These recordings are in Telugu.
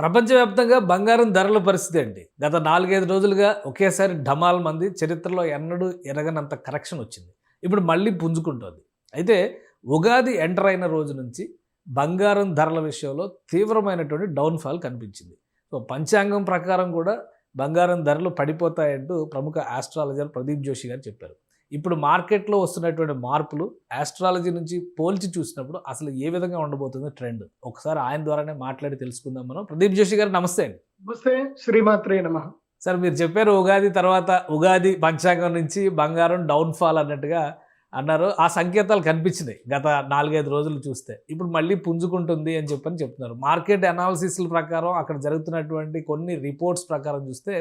ప్రపంచవ్యాప్తంగా బంగారం ధరల పరిస్థితి అండి. గత 4, 5 రోజులుగా ఒకేసారి ఢమాల్ మంది చరిత్రలో ఎన్నడూ ఎరగనంత కరెక్షన్ వచ్చింది. ఇప్పుడు మళ్ళీ పుంజుకుంటోంది. అయితే ఉగాది ఎంటర్ అయిన రోజు నుంచి బంగారం ధరల విషయంలో తీవ్రమైనటువంటి డౌన్‌ఫాల్ కనిపించింది. సో, పంచాంగం ప్రకారం కూడా బంగారం ధరలు పడిపోతాయంటూ ప్రముఖ ఆస్ట్రాలజర్ ప్రదీప్ జోషి గారు చెప్పారు. ఇప్పుడు మార్కెట్‌లో వస్తున్నటువంటి మార్పులు ఆస్ట్రాలజీ నుంచి పోల్చి చూసినప్పుడు అసలు ఏ విధంగా ఉండబోతుంది ట్రెండ్? ఒకసారి ఆయన ద్వారానే మాట్లాడి తెలుసుకుందాం మనం. ప్రదీప్ జోషి గారు నమస్తే అండి. నమస్తే, శ్రీమాత్రే నమః. సార్, మీరు చెప్పారు ఉగాది తర్వాత ఉగాది పంచాంగం నుంచి బంగారం డౌన్‌ఫాల్ అన్నట్టుగా అన్నారు. ఆ సంకేతాలు కనిపించినాయి గత 4, 5 రోజులు చూస్తే. ఇప్పుడు మళ్ళీ పుంజుకుంటుంది అని చెప్తున్నారు. మార్కెట్ అనాలిసిస్‌ల ప్రకారం అక్కడ జరుగుతున్నటువంటి కొన్ని రిపోర్ట్స్ ప్రకారం చూస్తే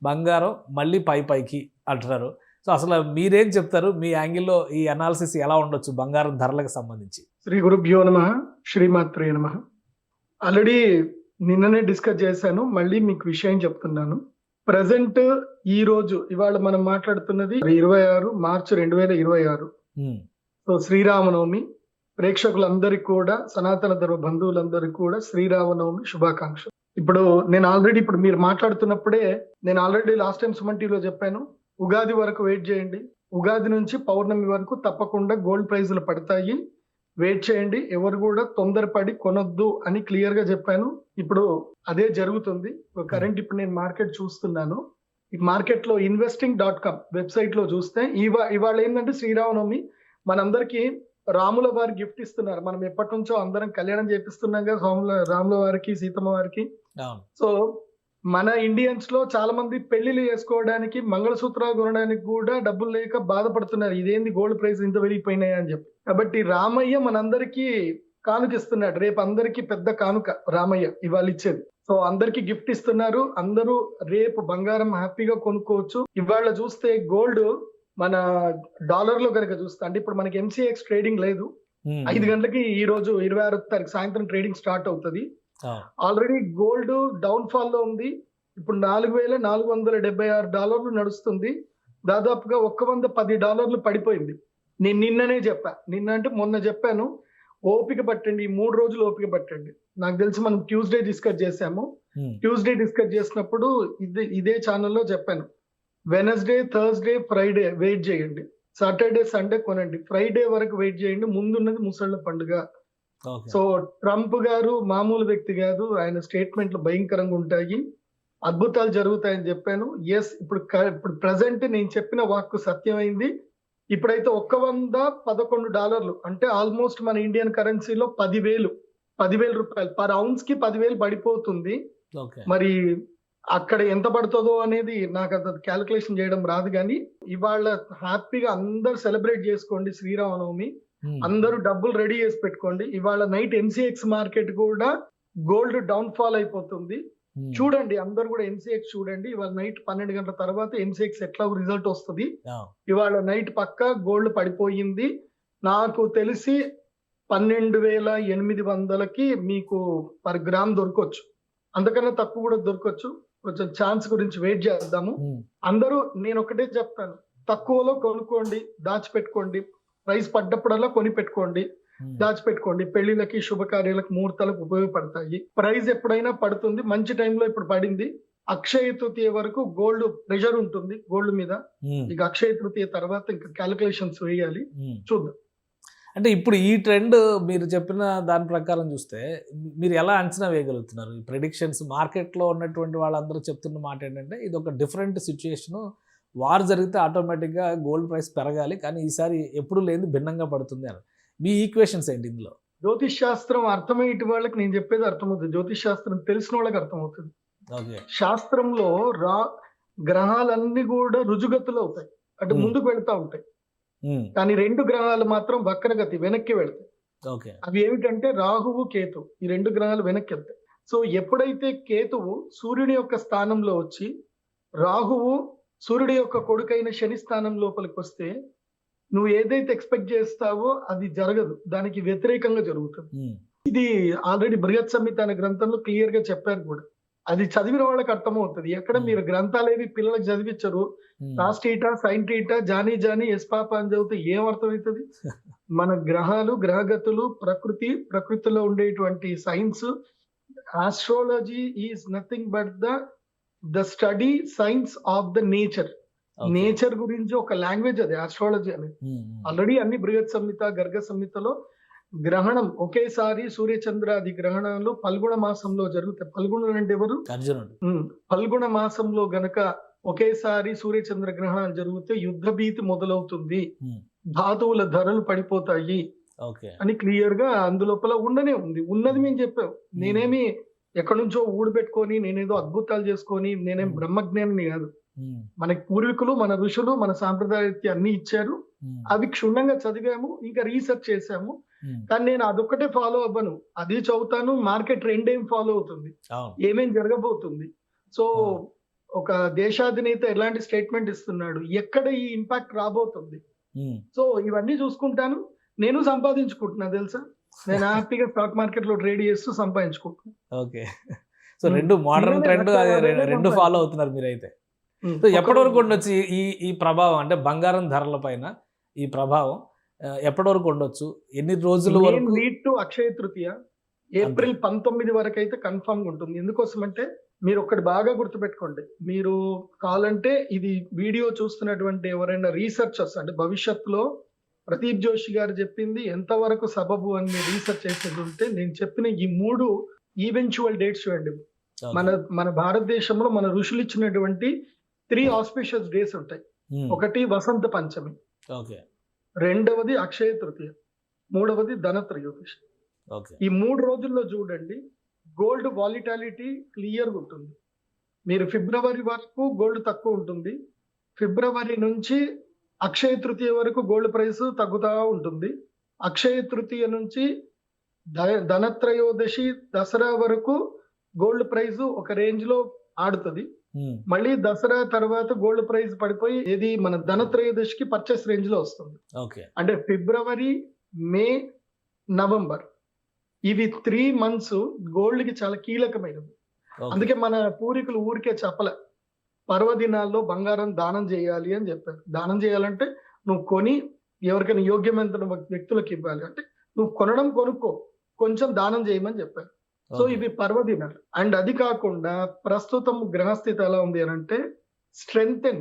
బంగారం మళ్ళీ పైకి అంటున్నారు. సో, అసలు మీరేం చెప్తారు? మీ యాంగిల్‌లో ఈ అనాలిసిస్ ఎలా ఉండొచ్చు బంగారం ధరలకు సంబంధించి? శ్రీ గురుభ్యో నమః, శ్రీమాత్రే నమః. ఆల్రెడీ నిన్ననే డిస్కస్ చేశాను. మళ్ళీ మీకు విషయం చెప్తున్నాను. ప్రజెంట్ ఇవాళ మనం మాట్లాడుతున్నది 26 మార్చి 2026. సో, శ్రీరామనవమి. ప్రేక్షకులందరికీ కూడా, సనాతన ధర్మ బంధువులందరికీ కూడా శ్రీరామనవమి శుభాకాంక్షలు. ఇప్పుడు మీరు మాట్లాడుతున్నప్పుడే నేను ఆల్రెడీ లాస్ట్ టైం సుమన్ టీవీలో చెప్పాను. ఉగాది వరకు వెయిట్ చేయండి. ఉగాది నుంచి పౌర్ణమి వరకు తప్పకుండా గోల్డ్ ప్రైజులు పడతాయి. వెయిట్ చేయండి. ఎవరు కూడా తొందరపడి కొనొద్దు అని క్లియర్ గా చెప్పాను. ఇప్పుడు అదే జరుగుతుంది. కరెంట్ ఇప్పుడు నేను మార్కెట్ చూస్తున్నాను. ఈ మార్కెట్ లో investing.com వెబ్సైట్ లో చూస్తే ఇవాళ ఏంటంటే శ్రీరామనవమి. మనందరికి రాముల వారి గిఫ్ట్ ఇస్తున్నారు. మనం ఎప్పటి నుంచో అందరం కళ్యాణం చేపిస్తున్నాం కదా రాముల వారికి, సీతమ్మ వారికి. సో, మన ఇండియన్స్ లో చాలా మంది పెళ్లిళ్ళు చేసుకోవడానికి, మంగళసూత్రాలు కొనడానికి కూడా డబ్బులు లేక బాధపడుతున్నారు. ఇదేంది గోల్డ్ ప్రైస్ ఇంత పెరిగిపోయినాయి అని చెప్పి. కాబట్టి రామయ్య మనందరికీ కానుక ఇస్తున్నాడు. రేపు అందరికీ పెద్ద కానుక రామయ్య ఇవాళ ఇచ్చేది. సో, అందరికి గిఫ్ట్ ఇస్తున్నారు. అందరూ రేపు బంగారం హ్యాపీగా కొనుక్కోవచ్చు. ఇవాళ చూస్తే గోల్డ్ మన డాలర్ లో కనుక చూస్తే, అంటే ఇప్పుడు మనకి MCX ట్రేడింగ్ లేదు. 5 గంటలకి ఈ రోజు 26వ తారీఖు సాయంత్రం ట్రేడింగ్ స్టార్ట్ అవుతుంది. ఆల్రెడీ గోల్డ్ డౌన్ ఫాల్ లో ఉంది. ఇప్పుడు $4,476 నడుస్తుంది. దాదాపుగా $110 పడిపోయింది. నేను నిన్న అంటే మొన్న చెప్పాను, ఓపిక పట్టండి, 3 రోజులు ఓపిక పట్టండి. నాకు తెలిసి మనం ట్యూస్డే డిస్కస్ చేసాము. ట్యూస్డే డిస్కస్ చేసినప్పుడు ఇదే ఛానల్లో చెప్పాను. వెనస్డే, థర్స్డే, ఫ్రైడే వెయిట్ చేయండి. సాటర్డే, సండే కొనండి. ఫ్రైడే వరకు వెయిట్ చేయండి. ముందున్నది ముసళ్ళ పండుగ. సో, ట్రంప్ గారు మామూలు వ్యక్తి కాదు. ఆయన స్టేట్మెంట్లు భయంకరంగా ఉంటాయి. అద్భుతాలు జరుగుతాయని చెప్పాను. ఇప్పుడు ప్రజెంట్ నేను చెప్పిన వాక్కు సత్యమైంది. ఇప్పుడైతే $111 అంటే ఆల్మోస్ట్ మన ఇండియన్ కరెన్సీలో 10,000 రూపాయలు పర్ ఔన్స్ కి 10,000 పడిపోతుంది. మరి అక్కడ ఎంత పడుతుందో అనేది నాకు అంత క్యాలిక్యులేషన్ చేయడం రాదు. కానీ ఇవాళ హ్యాపీగా అందరు సెలబ్రేట్ చేసుకోండి శ్రీరామనవమి. అందరూ డబ్బులు రెడీ చేసి పెట్టుకోండి. ఇవాళ నైట్ MCX మార్కెట్ కూడా గోల్డ్ డౌన్ ఫాల్ అయిపోతుంది. చూడండి, అందరూ కూడా MCX చూడండి. ఇవాళ నైట్ 12 గంటల తర్వాత MCX ఎట్లా రిజల్ట్ వస్తుంది. ఇవాళ నైట్ పక్కా గోల్డ్ పడిపోయింది. నాకు తెలిసి 12,800కి మీకు పర్ గ్రామ్ దొరకవచ్చు. అంతకన్నా తక్కువ కూడా దొరకవచ్చు. కొంచెం ఛాన్స్ గురించి వెయిట్ చేద్దాము. అందరూ నేను ఒకటే చెప్తాను, తక్కువలో కొనుక్కోండి, దాచిపెట్టుకోండి. ప్రైస్ పడ్డప్పుడల్లా కొని పెట్టుకోండి, దాచిపెట్టుకోండి. పెళ్లిళ్ళకి, శుభకార్యాలకు, ముహూర్తాలకు ఉపయోగపడతాయి. ప్రైస్ ఎప్పుడైనా పడుతుంది. మంచి టైంలో ఇప్పుడు పడింది. అక్షయ తృతీయ వరకు గోల్డ్ ప్రెషర్ ఉంటుంది గోల్డ్ మీద. ఇక అక్షయ తృతీయ తర్వాత ఇంకా క్యాలిక్యులేషన్స్ వేయాలి. చూద్దాం. అంటే ఇప్పుడు ఈ ట్రెండ్ మీరు చెప్పిన దాని ప్రకారం చూస్తే మీరు ఎలా అంచనా వేయగలుగుతున్నారు? ఈ ప్రెడిక్షన్స్ మార్కెట్లో ఉన్నటువంటి వాళ్ళందరూ చెప్తున్న మాట ఏంటంటే, ఇది ఒక డిఫరెంట్ సిచ్యుయేషను. వార్ జరిగితే ఆటోమేటిక్గా గోల్డ్ ప్రైస్ పెరగాలి, కానీ ఈసారి ఎప్పుడు లేని భిన్నంగా పడుతుంది అని. మీ ఈక్వేషన్స్ ఏంటి ఇందులో? జ్యోతిష్ శాస్త్రం అర్థమయ్యే వాళ్ళకి నేను చెప్పేది అర్థమవుతుంది. జ్యోతిష్ శాస్త్రం తెలిసిన వాళ్ళకి అర్థమవుతుంది. శాస్త్రంలో గ్రహాలన్నీ కూడా రుజుగతులు అవుతాయి, అంటే ముందుకు వెళ్తా ఉంటాయి. కానీ 2 గ్రహాలు మాత్రం వక్రగతి, వెనక్కి వెళ్తాయి. అవి ఏమిటంటే రాహువు, కేతు. ఈ 2 గ్రహాలు వెనక్కి వెళ్తాయి. సో, ఎప్పుడైతే కేతువు సూర్యుని యొక్క స్థానంలో వచ్చి, రాహువు సూర్యుడి యొక్క కొడుకైన శని స్థానం లోపలికి వస్తే, నువ్వు ఏదైతే ఎక్స్పెక్ట్ చేస్తావో అది జరగదు, దానికి వ్యతిరేకంగా జరుగుతుంది. ఇది ఆల్రెడీ బృహత్ సంహిత అనే గ్రంథంలో క్లియర్ గా చెప్పారు కూడా. అది చదివిన వాళ్ళకి అర్థమవుతుంది. ఎక్కడ మీరు గ్రంథాలేవి పిల్లలకు చదివించరు. Cos theta, sin theta, Johnny yes papa అని చదివితే ఏం అర్థమవుతుంది? మన గ్రహాలు, గ్రహగతులు, ప్రకృతిలో ఉండేటువంటి science astrology is nothing but the study science of the nature. Nature గురించి ఒక లాంగ్వేజ్ అది ఆస్ట్రాలజీ అనేది. ఆల్రెడీ అన్ని బృహత్ సంహిత, గర్గ సంహితలో గ్రహణం ఒకేసారి సూర్యచంద్రాది గ్రహణాలు ఫల్గుణ మాసంలో జరుగుతాయి. ఫల్గుణుడు అంటే ఎవరు? అర్జునుడు. ఫల్గుణ మాసంలో గనక ఒకేసారి సూర్యచంద్ర గ్రహణాలు జరిగితే యుద్ధ భీతి మొదలవుతుంది, ధాతువుల ధరలు పడిపోతాయి అని క్లియర్ గా అందులోపల ఉండనే ఉంది. ఉన్నది మేము చెప్పాం. నేనేమి ఎక్కడి నుంచో ఊడిపెట్టుకొని నేనేదో అద్భుతాలు చేసుకొని నేనేం బ్రహ్మజ్ఞాని కాదు. మనకి పూర్వీకులు, మన ఋషులు, మన సాంప్రదాయ అన్ని ఇచ్చారు. అవి క్షుణ్ణంగా చదివాము, ఇంకా రీసెర్చ్ చేసాము. కానీ నేను అదొక్కటే ఫాలో అవ్వను, అది చదువుతాను. మార్కెట్ ట్రెండ్ ఏం ఫాలో అవుతుంది, ఏమేం జరగబోతుంది. సో ఒక దేశాధినేత ఎలాంటి స్టేట్మెంట్ ఇస్తున్నాడు, ఎక్కడ ఈ ఇంపాక్ట్ రాబోతుంది, సో ఇవన్నీ చూసుకుంటాను. నేను సంపాదించుకుంటున్నా తెలుసా. నేను హ్యాపీగా స్టాక్ మార్కెట్ లో ట్రేడ్ చేస్తూ సంపాదించుకుంటున్నాను. ఓకే. సో రెండు మోడర్న్ ట్రెండ్ రెండు ఫాలో అవుతున్నారు మీరైతే. సో ఎప్పటి వరకు ఉండొచ్చు ఈ ప్రభావం, అంటే బంగారం ధరల పైన ఈ ప్రభావం ఎప్పటి వరకు ఉండొచ్చు? ఎన్ని రోజుల వరకు? Lead to Akshaya Tritiya April 19 వరకు అయితే కన్ఫర్మ్ ఉంటుంది. ఎందుకోసం అంటే మీరు ఒకటి బాగా గుర్తుపెట్టుకోండి. మీరు కావాలంటే ఇది వీడియో చూస్తున్నటువంటి ఎవరైనా రీసెర్చర్స్, అంటే భవిష్యత్తులో ప్రదీప్ జోషి గారు చెప్పింది ఎంతవరకు సబబు అని మీరు రీసెర్చ్ చేసేది ఉంటే, నేను చెప్పిన ఈ 3 ఈవెన్చువల్ డేట్స్ చూడండి. మన భారతదేశంలో మన ఋషులు ఇచ్చినటువంటి 3 ఆస్పిషియస్ డేస్ ఉంటాయి. ఒకటి వసంత పంచమి, రెండవది అక్షయ తృతీయ, మూడవది ధనత్రయోదశి. ఈ 3 రోజుల్లో చూడండి గోల్డ్ వాలిటాలిటీ క్లియర్గా ఉంటుంది. మీరు ఫిబ్రవరి వరకు గోల్డ్ తక్కువ ఉంటుంది, ఫిబ్రవరి నుంచి అక్షయ తృతీయ వరకు గోల్డ్ ప్రైస్ తగ్గుతూ ఉంటుంది, అక్షయ తృతీయ నుంచి ధనత్రయోదశి దసరా వరకు గోల్డ్ ప్రైస్ ఒక రేంజ్ లో ఆడుతుంది. మళ్ళీ దసరా తర్వాత గోల్డ్ ప్రైస్ పడిపోయి ఏది మన ధనత్రయోదశికి పర్చేస్ రేంజ్ లో వస్తుంది. అంటే ఫిబ్రవరి, మే, నవంబర్ ఇవి 3 months గోల్డ్ కి చాలా కీలకమైనవి. అందుకే మన పూర్వీకులు ఊరికే చెప్పలే, పర్వదినాల్లో బంగారం దానం చేయాలి అని చెప్పారు. దానం చేయాలంటే నువ్వు కొని ఎవరికైనా యోగ్యమైన వ్యక్తులకు ఇవ్వాలి. అంటే నువ్వు కొనుక్కో, కొంచెం దానం చేయమని చెప్పారు. సో ఇవి పర్వదినాలు. అండ్ అది కాకుండా ప్రస్తుతం గ్రహస్థితి ఎలా ఉంది అని అంటే స్ట్రెంగ్తెన్,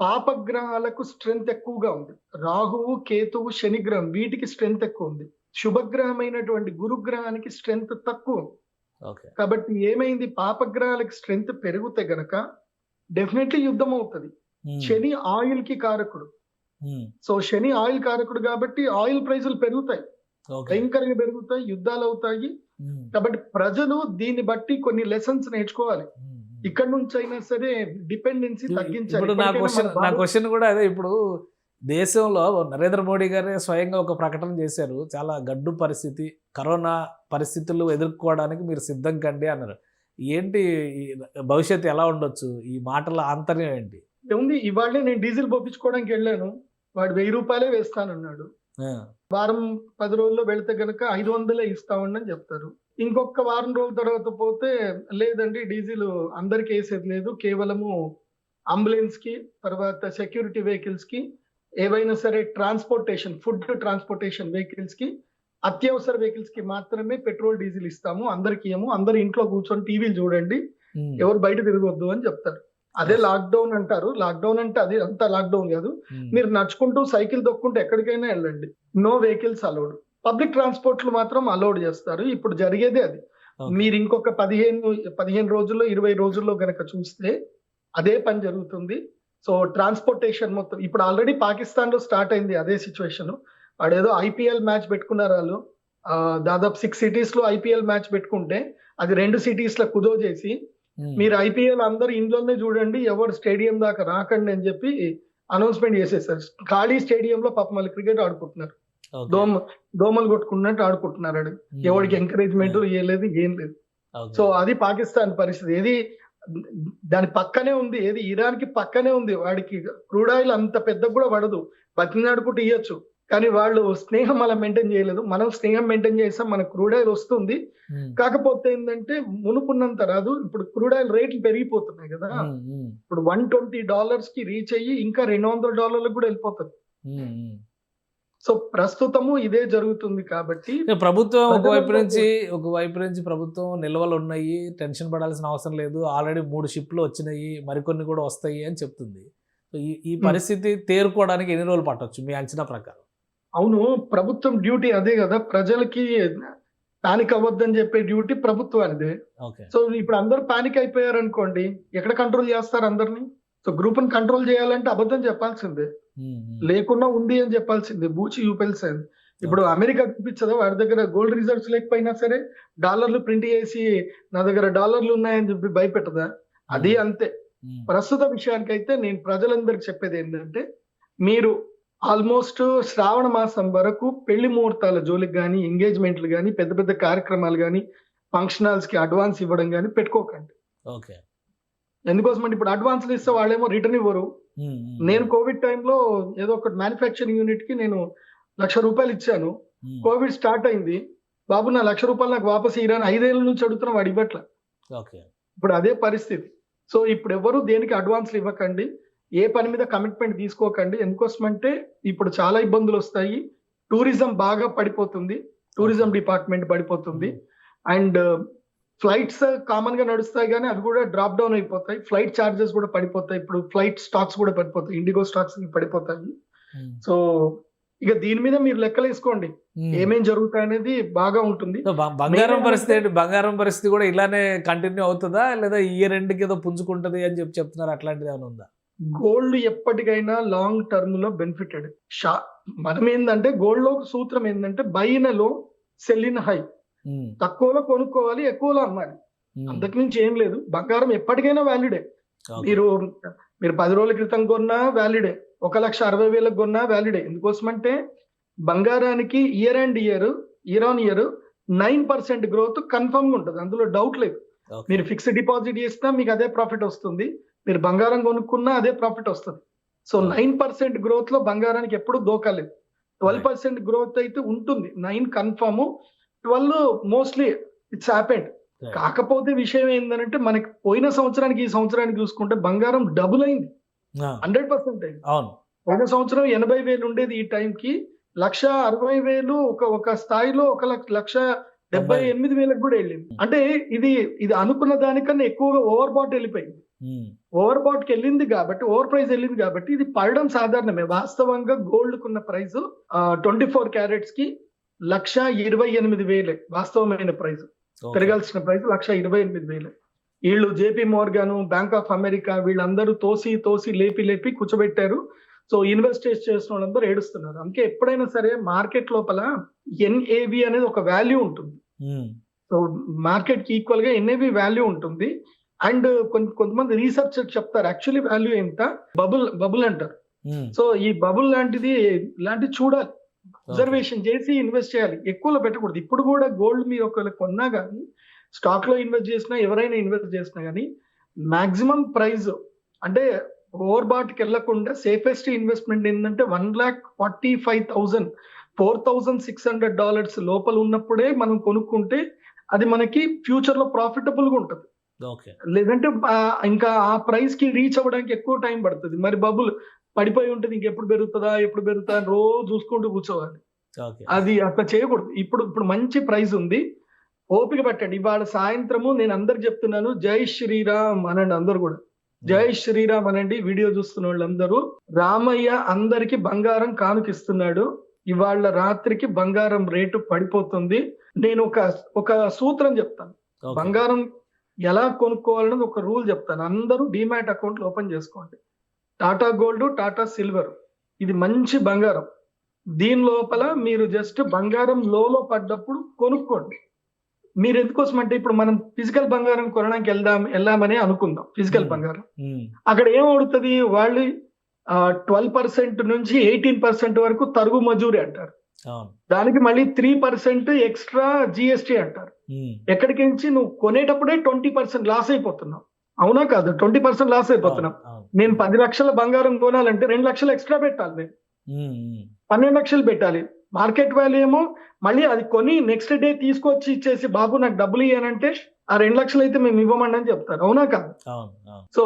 పాపగ్రహాలకు స్ట్రెంగ్త్ ఎక్కువగా ఉంది. రాహువు, కేతువు, శనిగ్రహం వీటికి స్ట్రెంగ్త్ ఎక్కువ ఉంది. శుభగ్రహమైనటువంటి గురుగ్రహానికి స్ట్రెంగ్త్ తక్కువ. కాబట్టి ఏమైంది, పాపగ్రహాలకి స్ట్రెంగ్త్ పెరిగితే గనక డెఫినెట్లీ యుద్ధం అవుతుంది. శని ఆయిల్ కి కారకుడు. సో శని ఆయిల్ కారకుడు కాబట్టి ఆయిల్ ప్రైసులు పెరుగుతాయి, భయంకరంగా పెరుగుతాయి, యుద్ధాలు అవుతాయి. కాబట్టి ప్రజలు దీన్ని బట్టి కొన్ని లెసన్స్ నేర్చుకోవాలి. ఇక్కడ నుంచి అయినా సరే డిపెండెన్సీ తగ్గించాలి. నా క్వశ్చన్ కూడా అదే. ఇప్పుడు దేశంలో నరేంద్ర మోడీ గారే స్వయంగా ఒక ప్రకటన చేశారు, చాలా గడ్డు పరిస్థితి, కరోనా పరిస్థితులు ఎదుర్కోవడానికి మీరు సిద్ధం కండి అన్నారు. ఏంటి భవిష్యత్తు ఎలా ఉండొచ్చు? ఈ మాటల ఆంతర్యం ఏంటి? ఉంది, ఇవాళే నేను డీజిల్ పోపించుకోవడానికి వెళ్ళాను, వాడు 1000 రూపాయలే వేస్తానన్నాడు. వారం 10 రోజుల్లో వెళితే గనక 500 ఇస్తామని చెప్తారు. ఇంకొక వారం రోజుల తర్వాత పోతే లేదండి డీజిల్ అందరికి వేసేది లేదు, కేవలము అంబులెన్స్ కి, తర్వాత సెక్యూరిటీ వెహికల్స్ కి, ఏవైనా సరే ట్రాన్స్పోర్టేషన్, ఫుడ్ ట్రాన్స్పోర్టేషన్ వెహికల్స్ కి, అత్యవసర వెహికల్స్ కి మాత్రమే పెట్రోల్ డీజిల్ ఇస్తాము, అందరికి ఏమో అందరు ఇంట్లో కూర్చొని టీవీలు చూడండి, ఎవరు బయట తిరగొద్దు అని చెప్తారు. అదే లాక్డౌన్ అంటారు. లాక్డౌన్ అంటే అది అంతా లాక్డౌన్ కాదు. మీరు నడుచుకుంటూ సైకిల్ దొక్కుంటూ ఎక్కడికైనా వెళ్ళండి, నో వెహికల్స్ అలౌడ్. పబ్లిక్ ట్రాన్స్పోర్ట్లు మాత్రం అలౌడ్ చేస్తారు. ఇప్పుడు జరిగేదే అది. మీరు ఇంకొక 15 రోజుల్లో 20 రోజుల్లో గనక చూస్తే అదే పని జరుగుతుంది. సో ట్రాన్స్పోర్టేషన్ మొత్తం ఇప్పుడు ఆల్రెడీ పాకిస్తాన్ లో స్టార్ట్ అయింది అదే సిచ్యువేషన్. వాడేదో ఐపీఎల్ మ్యాచ్ పెట్టుకున్నారు వాళ్ళు, దాదాపు 6 cities లో ఐపీఎల్ మ్యాచ్ పెట్టుకుంటే అది 2 cities లో కుదో చేసి మీరు ఐపీఎల్ అందరు ఇంట్లోనే చూడండి, ఎవరు స్టేడియం దాకా రాకండి అని చెప్పి అనౌన్స్మెంట్ చేసేసారు. ఖాళీ స్టేడియంలో పాపం వాళ్ళు క్రికెట్ ఆడుకుంటున్నారు, దోమలు కొట్టుకున్నట్టు ఆడుకుంటున్నారు. ఎవరికి ఎంకరేజ్మెంట్ లేదు, ఏం లేదు. సో అది పాకిస్తాన్ పరిస్థితి. ఏది దాని పక్కనే ఉంది, ఏది ఇరాన్ కి పక్కనే ఉంది. వాడికి క్రూడ్ ఆయిల్ అంత పెద్ద కూడా పడదు, బతినాడుకుంటూ ఇయ్యొచ్చు. కానీ వాళ్ళు స్నేహం అలా మెయింటైన్ చేయలేదు. మనం స్నేహం మెయింటైన్ చేస్తాం, మనకు క్రూడ్ ఆయిల్ వస్తుంది. కాకపోతే ఏంటంటే మునుపున్నంత రాదు. ఇప్పుడు క్రూడ్ ఆయిల్ రేట్లు పెరిగిపోతున్నాయి కదా. ఇప్పుడు $120 కి రీచ్ అయ్యి ఇంకా $200 కూడా వెళ్ళిపోతుంది. సో ప్రస్తుతము ఇదే జరుగుతుంది కాబట్టి ప్రభుత్వం ప్రజలందరూ ఒకవైపు నుంచి ప్రభుత్వం నిల్వలు ఉన్నాయి, టెన్షన్ పడాల్సిన అవసరం లేదు, ఆల్రెడీ 3 షిప్లు వచ్చినాయి, మరికొన్ని కూడా వస్తాయి అని చెప్తుంది. సో ఈ పరిస్థితి తేరుకోవడానికి ఎన్ని రోజులు పట్టొచ్చు మీ అంచనా ప్రకారం? అవును, ప్రభుత్వం డ్యూటీ అదే కదా, ప్రజలకి పానిక్ అవ్వద్దని చెప్పే డ్యూటీ ప్రభుత్వానిదే. ఓకే. సో ఇప్పుడు అందరూ పానిక్ అయిపోయారు అనుకోండి, ఎక్కడ కంట్రోల్ చేస్తారు అందరినీ? సో గ్రూప్ ని కంట్రోల్ చేయాలంటే అబద్ధం చెప్పాల్సిందే, లేకున్నా ఉంది అని చెప్పాల్సిందే, బూచి చూపెల్సింది. ఇప్పుడు అమెరికా చూపించదా వాడి దగ్గర గోల్డ్ రిజర్వ్స్ లేకపోయినా సరే డాలర్లు ప్రింట్ చేసి నా దగ్గర డాలర్లు ఉన్నాయని చెప్పి భయపెట్టదా? అది అంతే. ప్రస్తుత విషయానికైతే నేను ప్రజలందరికి చెప్పేది ఏంటంటే, మీరు ఆల్మోస్ట్ శ్రావణ మాసం వరకు పెళ్లి ముహూర్తాల జోలికి కానీ, ఎంగేజ్మెంట్లు కానీ, పెద్ద పెద్ద కార్యక్రమాలు కానీ, ఫంక్షన్ హాల్స్ కి అడ్వాన్స్ ఇవ్వడం కానీ పెట్టుకోకండి. ఓకే. ఎందుకోసం అంటే ఇప్పుడు అడ్వాన్స్లు ఇస్తే వాళ్ళేమో రిటర్న్ ఇవ్వరు. నేను కోవిడ్ టైంలో ఏదో ఒక మ్యానుఫ్యాక్చరింగ్ యూనిట్ కి నేను ₹1,00,000 ఇచ్చాను. కోవిడ్ స్టార్ట్ అయింది, బాబు నా ₹1,00,000 నాకు వాపస్ ఇయ్యని 5 ఏళ్ళ నుంచి అడుగుతున్నా, వాడు ఇవ్వట్ల. ఇప్పుడు అదే పరిస్థితి. సో ఇప్పుడు ఎవరు దేనికి అడ్వాన్స్లు ఇవ్వకండి, ఏ పని మీద కమిట్మెంట్ తీసుకోకండి. ఎందుకోసమంటే ఇప్పుడు చాలా ఇబ్బందులు వస్తాయి, టూరిజం బాగా పడిపోతుంది, టూరిజం డిపార్ట్మెంట్ పడిపోతుంది, అండ్ ఫ్లైట్స్ కామన్ గా నడుస్తాయి కానీ అవి కూడా డ్రాప్ డౌన్ అయిపోతాయి, ఫ్లైట్ ఛార్జెస్ కూడా పడిపోతాయి, ఇప్పుడు ఫ్లైట్ స్టాక్స్ కూడా పడిపోతాయి, ఇండిగో స్టాక్స్ పడిపోతాయి. సో ఇక దీని మీద మీరు లెక్కలు వేసుకోండి ఏమేం జరుగుతాయి అనేది బాగా ఉంటుంది. బంగారం పరిస్థితి కూడా ఇలానే కంటిన్యూ అవుతుందా, లేదా ఇయర్ ఎండ్ కి ఏదో పుంజుకుంటది అని చెప్తున్నారు, అట్లాంటిది ఏమైనా ఉందా? గోల్డ్ ఎప్పటికైనా లాంగ్ టర్మ్ లో బెనిఫిటెడ్. మనం ఏంటంటే గోల్డ్ లో సూత్రం ఏంటంటే బై ఇన్ లో సెల్ ఇన్ హై, తక్కువలో కొనుక్కోవాలి, ఎక్కువలో అమ్మాలి, అంతకు మించి ఏం లేదు. బంగారం ఎప్పటికైనా వ్యాలిడే. మీరు 10 రోజుల క్రితం కొన్నా వ్యాలిడే, 1,60,000 కొన్నా వ్యాలిడే. ఎందుకోసమంటే బంగారానికి year and year on year 9% growth confirm గా ఉంటుంది, అందులో డౌట్ లేదు. మీరు ఫిక్స్డ్ డిపాజిట్ చేసినా మీకు అదే ప్రాఫిట్ వస్తుంది, మీరు బంగారం కొనుక్కున్నా అదే ప్రాఫిట్ వస్తుంది. సో 9% గ్రోత్ లో బంగారానికి ఎప్పుడు దోకాలేదు. 12% గ్రోత్ అయితే ఉంటుంది, 9 కన్ఫర్మ్, 12 మోస్ట్లీ ఇట్స్ హ్యాపెండ్. కాకపోతే విషయం ఏంటంటే మనకి పోయిన సంవత్సరానికి ఈ సంవత్సరానికి చూసుకుంటే బంగారం డబుల్ అయింది, 100% అయింది. పోయిన సంవత్సరం 80,000 ఉండేది, ఈ టైంకి 1,60,000 ఒక స్థాయిలో 1,78,000 కూడా వెళ్ళింది. అంటే ఇది అనుకున్న దానికన్నా ఎక్కువగా ఓవర్ బాట్ వెళ్ళిపోయింది. ఓవర్ బాట్ కి వెళ్ళింది కాబట్టి, ఓవర్ ప్రైస్ వెళ్ళింది కాబట్టి ఇది పడడం సాధారణమే. వాస్తవంగా గోల్డ్ కున్న ప్రైస్ 24 క్యారెట్స్ కి 1,28,000 వాస్తవమైన ప్రైస్, పెరగాల్సిన ప్రైస్ 1,28,000. వీళ్ళు JP Morgan, bank of America వీళ్ళందరూ తోసి లేపి కూర్చోబెట్టారు. సో ఇన్వెస్ట్ చేసిన వాళ్ళందరూ ఏడుస్తున్నారు. అందుకే ఎప్పుడైనా సరే మార్కెట్ లోపల ఎన్ఏవి అనేది ఒక వాల్యూ ఉంటుంది. సో మార్కెట్ కి ఈక్వల్ గా ఎన్ఏవి వాల్యూ ఉంటుంది. అండ్ కొంతమంది రీసెర్చ్ చెప్తారు యాక్చువల్లీ వాల్యూ ఎంత, బబుల్ అంటారు. సో ఈ బబుల్ లాంటిది చూడాలి, అబ్జర్వేషన్ చేసి ఇన్వెస్ట్ చేయాలి, ఎక్కువలో పెట్టకూడదు. ఇప్పుడు కూడా గోల్డ్ మీరు ఒకవేళ కొన్నా కానీ, స్టాక్ లో ఇన్వెస్ట్ చేసినా, ఎవరైనా ఇన్వెస్ట్ చేసినా కానీ మాక్సిమం ప్రైస్ అంటే ఓవర్ బాట్ కి వెళ్లకుండా సేఫెస్ట్ ఇన్వెస్ట్మెంట్ ఏంటంటే $1,45,000 $4,600 లోపల ఉన్నప్పుడే మనం కొనుక్కుంటే అది మనకి ఫ్యూచర్ లో ప్రాఫిటబుల్ గా ఉంటుంది. లేదంటే ఇంకా ఆ ప్రైస్ కి రీచ్ అవ్వడానికి ఎక్కువ టైం పడుతుంది. మరి బబుల్ పడిపోయి ఉంటుంది, ఇంకెప్పుడు పెరుగుతుందా అని రోజు చూసుకుంటూ కూర్చోవాలి, అది అట్లా చేయకూడదు. ఇప్పుడు మంచి ప్రైస్ ఉంది, ఓపిక పట్టండి. ఇవాళ సాయంత్రము నేను అందరికి చెప్తున్నాను, జై శ్రీరామ్ అనండి, అందరు కూడా జై శ్రీరామ్ అనండి. వీడియో చూస్తున్న వాళ్ళందరూ, రామయ్య అందరికి బంగారం కానుకిస్తున్నాడు, ఇవాళ రాత్రికి బంగారం రేటు పడిపోతుంది. నేను ఒక సూత్రం చెప్తాను, బంగారం ఎలా కొనుక్కోవాలన్నది ఒక రూల్ చెప్తాను. అందరూ డిమాట్ అకౌంట్లు ఓపెన్ చేసుకోండి. టాటా గోల్డ్, టాటా సిల్వర్, ఇది మంచి బంగారం. దీని లోపల మీరు జస్ట్ బంగారం లోలో పడ్డప్పుడు కొనుక్కోండి. మీరు ఎందుకోసం అంటే ఇప్పుడు మనం ఫిజికల్ బంగారం కొనడానికి వెళ్దామని అనుకుందాం. ఫిజికల్ బంగారం అక్కడ ఏమవుతుంది, వాళ్ళు 12% నుంచి 18% వరకు తరుగు మజూరి అంటారు, దానికి మళ్ళీ 3% ఎక్స్ట్రా జిఎస్టీ అంటారు. ఎక్కడికి నుంచి నువ్వు కొనేటప్పుడే 20% లాస్ అయిపోతున్నావు, అవునా కాదు? 20% లాస్ అయిపోతున్నావు. నేను 10 లక్షల బంగారం కొనాలంటే 2 లక్షలు ఎక్స్ట్రా పెట్టాలి, నేను 12 లక్షలు పెట్టాలి. మార్కెట్ వాల్యూ ఏమో మళ్ళీ అది కొని నెక్స్ట్ డే తీసుకొచ్చి ఇచ్చేసి, బాబు నాకు డబ్బులు ఇయ్యానంటే ఆ 2 లక్షలు అయితే మేము ఇవ్వమండి అని చెప్తారు, అవునా కాదు? సో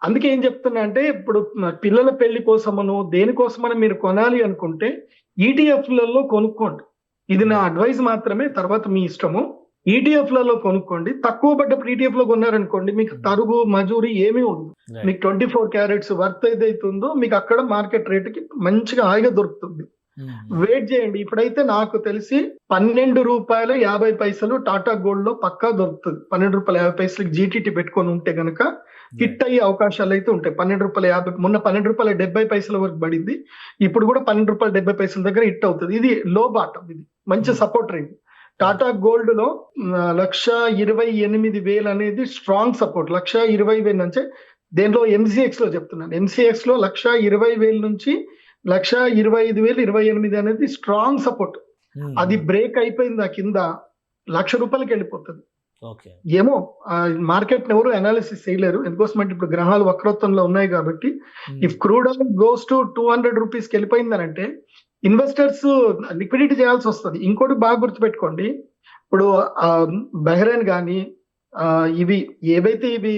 అందుకే ఏం చెప్తున్నా అంటే, ఇప్పుడు పిల్లల పెళ్లి కోసమను దేనికోసమని మీరు కొనాలి అనుకుంటే ఈటీఎఫ్లలో కొనుక్కోండి. ఇది నా అడ్వైస్ మాత్రమే, తర్వాత మీ ఇష్టము. ఈటీఎఫ్లలో కొనుక్కోండి. తక్కువ పడ్డప్పుడు ETF లో కొన్నారనుకోండి, మీకు తరుగు మజూరి ఏమీ ఉండదు. మీకు 24 క్యారెట్స్ వర్త్ ఏదైతుందో మీకు అక్కడ మార్కెట్ రేటుకి మంచిగా హాయిగా దొరుకుతుంది. వెయిట్ చేయండి. ఇప్పుడైతే నాకు తెలిసి ₹12.50 టాటా గోల్డ్ లో పక్కా దొరుకుతుంది. ₹12.50 జీటీటీ పెట్టుకొని ఉంటే గనక హిట్ అయ్యే అవకాశాలు అయితే ఉంటాయి. ₹12.50, మొన్న ₹12.70 వరకు పడింది. ఇప్పుడు కూడా ₹12.70 దగ్గర హిట్ అవుతుంది. ఇది లో బాటం, ఇది మంచి సపోర్ట్ రేంజ్. టాటా గోల్డ్ లో 1,28,000 అనేది స్ట్రాంగ్ సపోర్ట్. 1,20,000 నుంచి దేంట్లో MCX లో చెప్తున్నాను. MCX లో 1,20,000 నుంచి 1,25,000, 28 అనేది స్ట్రాంగ్ సపోర్ట్. అది బ్రేక్ అయిపోయింది కింద ₹1,00,000 వెళ్ళిపోతుంది. ఏమో మార్కెట్ ఎవరు అనాలిసిస్ చేయలేరు, ఎందుకోసమంటే ఇప్పుడు గ్రహాలు వక్రత్వంలో ఉన్నాయి కాబట్టి. If crude oil goes to ₹200 వెళ్ళిపోయిందనంటే ఇన్వెస్టర్స్ లిక్విడిటీ చేయాల్సి వస్తుంది. ఇంకోటి బాగా గుర్తుపెట్టుకోండి, ఇప్పుడు బహ్రెయిన్ కానీ ఇవి ఏవైతే ఇవి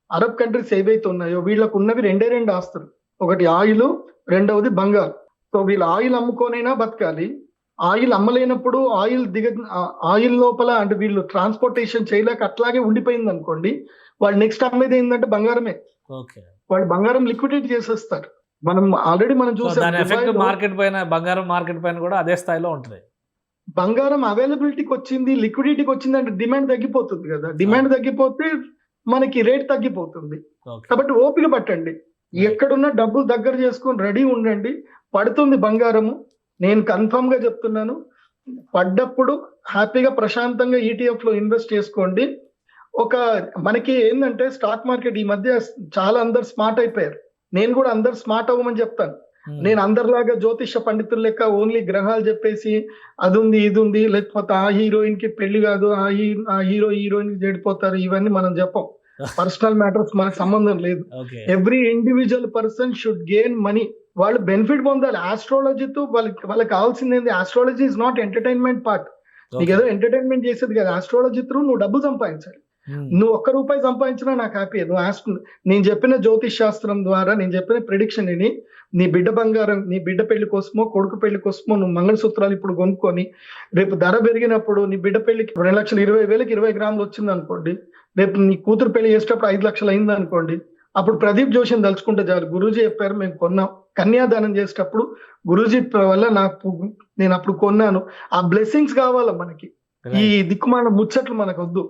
అరబ్ కంట్రీస్ ఏవైతే ఉన్నాయో వీళ్ళకు ఉన్నవి రెండు ఆస్తులు. ఒకటి ఆయిల్, రెండవది బంగారు. సో వీళ్ళు ఆయిల్ అమ్ముకోనైనా బతకాలి. ఆయిల్ అమ్మలేనప్పుడు ఆయిల్ లోపల అంటే వీళ్ళు ట్రాన్స్పోర్టేషన్ చేయలేక అట్లాగే ఉండిపోయింది అనుకోండి, వాళ్ళు నెక్స్ట్ అమ్మేది ఏంటంటే బంగారమే. వాళ్ళు బంగారం లిక్విడేట్ చేసేస్తారు. మనం చూసాం మార్కెట్ పైన, బంగారం మార్కెట్ పైన కూడా అదే స్థాయిలో ఉంటుంది. బంగారం అవైలబిలిటీకి వచ్చింది, లిక్విడిటీకి వచ్చింది అంటే డిమాండ్ తగ్గిపోతుంది కదా. డిమాండ్ తగ్గిపోతే మనకి రేట్ తగ్గిపోతుంది. కాబట్టి ఓపిక పట్టండి. ఎక్కడున్నా డబ్బులు దగ్గర చేసుకొని రెడీ ఉండండి. పడుతుంది బంగారము, నేను కన్ఫర్మ్ గా చెప్తున్నాను. పడ్డప్పుడు హ్యాపీగా ప్రశాంతంగా ETF లో ఇన్వెస్ట్ చేసుకోండి. మనకి ఏంటంటే స్టాక్ మార్కెట్ ఈ మధ్య చాలా అందరు స్మార్ట్ అయిపోయారు. నేను కూడా అందరు స్మార్ట్ అవ్వమని చెప్తాను. నేను అందరిలాగా జ్యోతిష పండితుల లెక్క ఓన్లీ గ్రహాలు చెప్పేసి అది ఉంది ఇది ఉంది, లేకపోతే ఆ హీరోయిన్ కి పెళ్లి కాదు, ఆ హీరోయిన్ కి చెడిపోతారు, ఇవన్నీ మనం చెప్పం. పర్సనల్ మ్యాటర్స్ మనకు సంబంధం లేదు. Every individual person should gain money. వాళ్ళు బెనిఫిట్ పొందాలి. ఆస్ట్రాలజీతో వాళ్ళకి కావాల్సింది ఏంది? Astrology is not entertainment part. నీకు ఏదో ఎంటర్టైన్మెంట్ చేసేది కదా. ఆస్ట్రాలజీ త్రూ నువ్వు డబ్బు సంపాదించాలి. నువ్వు ₹1 సంపాదించినా నాకు హ్యాపీ. నేను చెప్పిన జ్యోతిష్ శాస్త్రం ద్వారా నేను చెప్పిన ప్రిడిక్షన్ ని నీ బిడ్డ బంగారం, నీ బిడ్డ పెళ్లి కోసమో కొడుకు పెళ్లి కోసమో నువ్వు మంగళసూత్రాలు ఇప్పుడు కొనుక్కొని రేపు ధర పెరిగినప్పుడు నీ బిడ్డ పెళ్లికి 2,20,000 20 గ్రాములు వచ్చింది అనుకోండి, రేపు నీ కూతురు పెళ్లి చేసేటప్పుడు 5 లక్షలు అయింది అనుకోండి, అప్పుడు ప్రదీప్ జోషిని తలుచుకుంటే చాలు. గురూజీ చెప్పారు మేము కొన్నాం. కన్యాదానం చేసేటప్పుడు గురూజీ వల్ల నేను అప్పుడు కొన్నాను. ఆ బ్లెస్సింగ్స్ కావాలా మనకి. ఈ దిక్కుమాల ముచ్చట్లు మనకు వద్దు.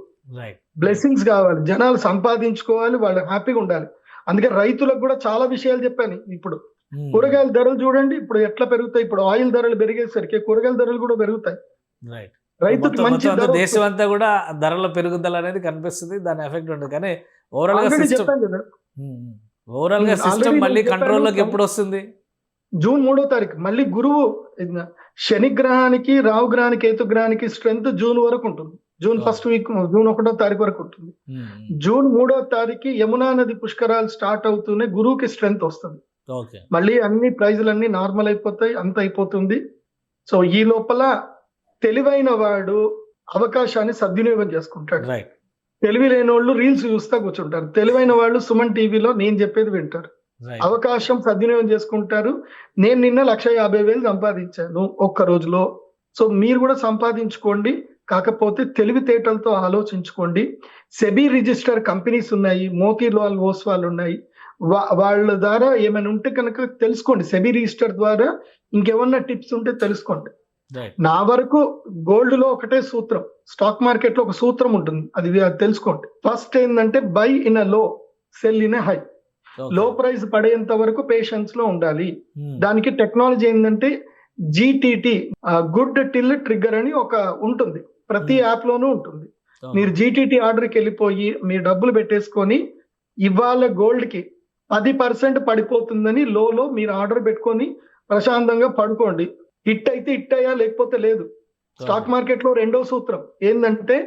బ్లెస్సింగ్స్ కావాలి. జనాలు సంపాదించుకోవాలి, వాళ్ళు హ్యాపీగా ఉండాలి. అందుకే రైతులకు కూడా చాలా విషయాలు చెప్పాను. ఇప్పుడు కూరగాయల ధరలు చూడండి ఇప్పుడు ఎట్లా పెరుగుతాయి. ఇప్పుడు ఆయిల్ ధరలు పెరిగేసరికి కూరగాయల ధరలు కూడా పెరుగుతాయి. రైతుకి మంచి దేశం అంతా కూడా ధరల పెరుగుదల అనేది కనిపిస్తుంది, దాని ఎఫెక్ట్ ఉంటుంది. కానీ ఓవరాల్ గా సిస్టమ్ మళ్ళీ కంట్రోల్లోకి ఎప్పుడు వస్తుంది? జూన్ 3వ తారీఖు మళ్ళీ గురువు శని గ్రహానికి, రాహు గ్రహానికి, కేతు గ్రహానికి స్ట్రెంత్ జూన్ వరకు ఉంటుంది. జూన్ 1st వీక్, జూన్ 1వ తారీఖు వరకు ఉంటుంది. జూన్ 3వ తారీఖు యమునా నది పుష్కరాలు స్టార్ట్ అవుతూనే గురువుకి స్ట్రెంత్ వస్తుంది. మళ్ళీ అన్ని ప్రైజులన్నీ నార్మల్ అయిపోతాయి, అంత అయిపోతుంది. సో ఈ లోపల తెలివైన వాడు అవకాశాన్ని సద్వినియోగం చేసుకుంటాడు. తెలివి లేని వాళ్ళు రీల్స్ చూస్తా కూర్చుంటారు. తెలివైన వాళ్ళు సుమన్ టీవీలో నేను చెప్పేది వింటారు. అవకాశం సద్వినియోగం చేసుకుంటారు. నేను నిన్న 1,50,000 సంపాదించాను ఒక్క రోజులో. సో మీరు కూడా సంపాదించుకోండి. కాకపోతే తెలివితేటలతో ఆలోచించుకోండి. సెబీ రిజిస్టర్ కంపెనీస్ ఉన్నాయి, మోతీలాల్ ఓస్వాల్ ఉన్నాయి. వాళ్ళ ద్వారా ఏమైనా ఉంటే కనుక తెలుసుకోండి. సెబీ రిజిస్టర్ ద్వారా ఇంకేమన్నా టిప్స్ ఉంటే తెలుసుకోండి. నా వరకు గోల్డ్ లో ఒకటే సూత్రం, స్టాక్ మార్కెట్ లో ఒక సూత్రం ఉంటుంది, అది తెలుసుకోండి. ఫస్ట్ ఏంటంటే బై ఇన్ అ లో, సెల్ ఇన్ అ హై. లో ప్రైస్ పడేంత వరకు పేషెన్స్ లో ఉండాలి. దానికి టెక్నాలజీ ఏంటంటే GTT, గుడ్ టిల్ ట్రిగ్గర్ అని ఒక ఉంటుంది, ప్రతి యాప్ లోనూ ఉంటుంది. మీరు GTT ఆర్డర్కి వెళ్ళిపోయి మీరు డబ్బులు పెట్టేసుకొని ఇవాళ గోల్డ్ కి 10% పడిపోతుందని లో మీరు ఆర్డర్ పెట్టుకొని ప్రశాంతంగా పడుకోండి. హిట్ అయితే హిట్ అయ్యా, లేకపోతే లేదు. స్టాక్ మార్కెట్ లో రెండో సూత్రం ఏంటంటే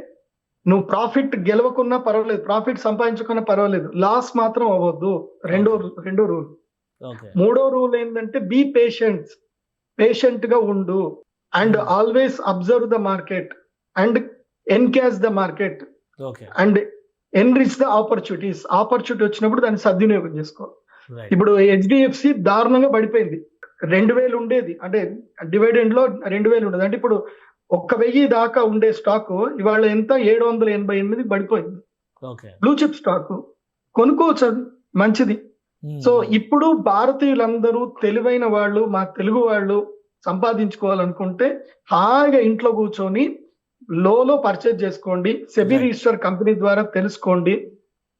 నువ్వు ప్రాఫిట్ గెలవకున్నా పర్వాలేదు, ప్రాఫిట్ సంపాదించుకున్నా పర్వాలేదు, లాస్ మాత్రం అవ్వద్దు. రెండో రూల్. మూడో రూల్ ఏంటంటే బీ పేషెంట్ గా ఉండు and always observe the market and encash the market and enrich the opportunity వచ్చినప్పుడు దాన్ని సద్వినియోగం చేసుకో. ఇప్పుడు HDFC దారుణంగా పడిపోయింది. 2000 ఉండేది. అంటే డివిడెండ్‌లో 2000 ఉండేది. అంటే ఇప్పుడు 1000 దాకా ఉండే స్టాకు ఇవాళ ఎంత 788 పడిపోయింది. ఓకే. Blue chip stock. కొనుక్కోవచ్చు అది. మంచిది. సో, ఇప్పుడు భారతీయులందరూ తెలివైన వాళ్ళు, మా తెలుగు వాళ్ళు సంపాదించుకోవాలనుకుంటే హాయిగా ఇంట్లో కూర్చొని లోలో పర్చేజ్ చేసుకోండి. SEBI right. రిజిస్టర్ కంపెనీ ద్వారా తెలుసుకోండి.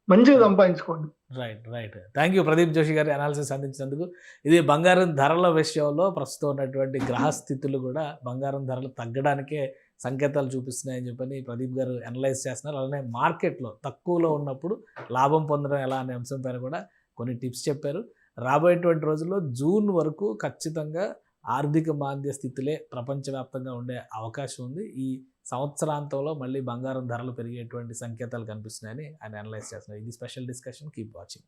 మంచిగా సంపాదించుకోండి. Right. Thank you Pradeep Joshi గారి అనాలిసిస్ అందించినందుకు. ఇది బంగారం ధరల విషయంలో ప్రస్తుతం ఉన్నటువంటి గ్రహస్థితులు కూడా బంగారం ధరలు తగ్గడానికే సంకేతాలు చూపిస్తున్నాయని చెప్పని ప్రదీప్ గారు అనలైజ్ చేస్తున్నారు. అలానే మార్కెట్లో తక్కువలో ఉన్నప్పుడు లాభం పొందడం ఎలా అనే అంశం పైన కూడా కొన్ని టిప్స్ చెప్పారు. రాబోయేటువంటి రోజుల్లో జూన్ వరకు ఖచ్చితంగా ఆర్థిక మాంద్య స్థితులే ప్రపంచవ్యాప్తంగా ఉండే అవకాశం ఉంది. ఈ సంవత్సరాంతంలో మళ్ళీ బంగారం ధరలు పెరిగేటువంటి సంకేతాలు కనిపిస్తున్నాయని ఆయన అనలైజ్ చేస్తున్నారు. ఇది స్పెషల్ డిస్కషన్. Keep watching.